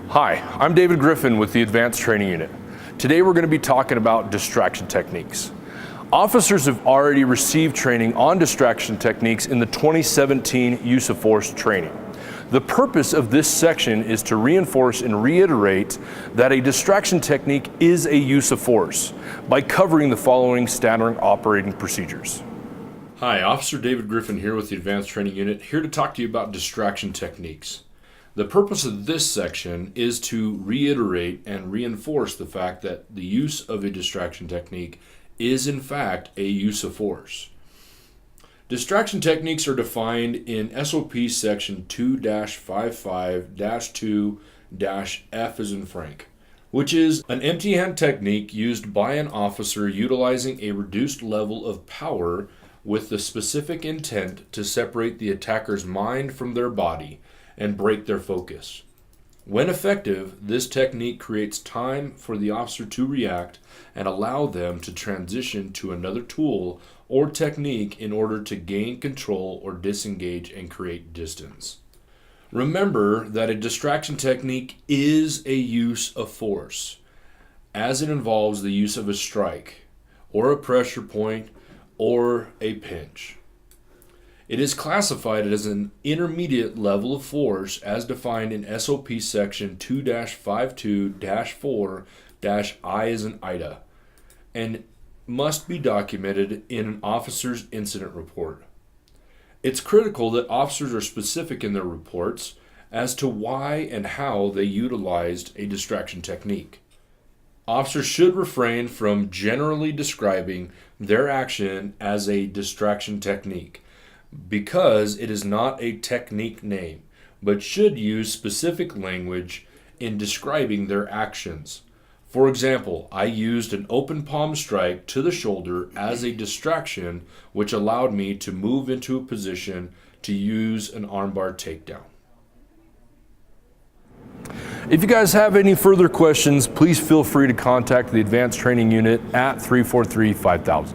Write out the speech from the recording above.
Hi, I'm David Griffin with the Advanced Training Unit. Today we're going to be talking about distraction techniques. Officers have already received training on distraction techniques in the 2017 Use of Force training. The purpose of this section is to reinforce and reiterate that a distraction technique is a use of force by covering the following standard operating procedures. Hi, Officer David Griffin here with the Advanced Training Unit, here to talk to you about distraction techniques. The purpose of this section is to reiterate and reinforce the fact that the use of a distraction technique is in fact a use of force. Distraction techniques are defined in SOP section 2-55-2-F as in Frank, which is an empty hand technique used by an officer utilizing a reduced level of power with the specific intent to separate the attacker's mind from their body and break their focus. When effective, this technique creates time for the officer to react and allow them to transition to another tool or technique in order to gain control or disengage and create distance. Remember that a distraction technique is a use of force, as it involves the use of a strike, or a pressure point, or a pinch. It is classified as an intermediate level of force as defined in SOP section 2-52-4-I as in Ida, and must be documented in an officer's incident report. It's critical that officers are specific in their reports as to why and how they utilized a distraction technique. Officers should refrain from generally describing their action as a distraction technique, because it is not a technique name, but should use specific language in describing their actions. For example, I used an open palm strike to the shoulder as a distraction, which allowed me to move into a position to use an armbar takedown. If you guys have any further questions, please feel free to contact the Advanced Training Unit at 343-5000.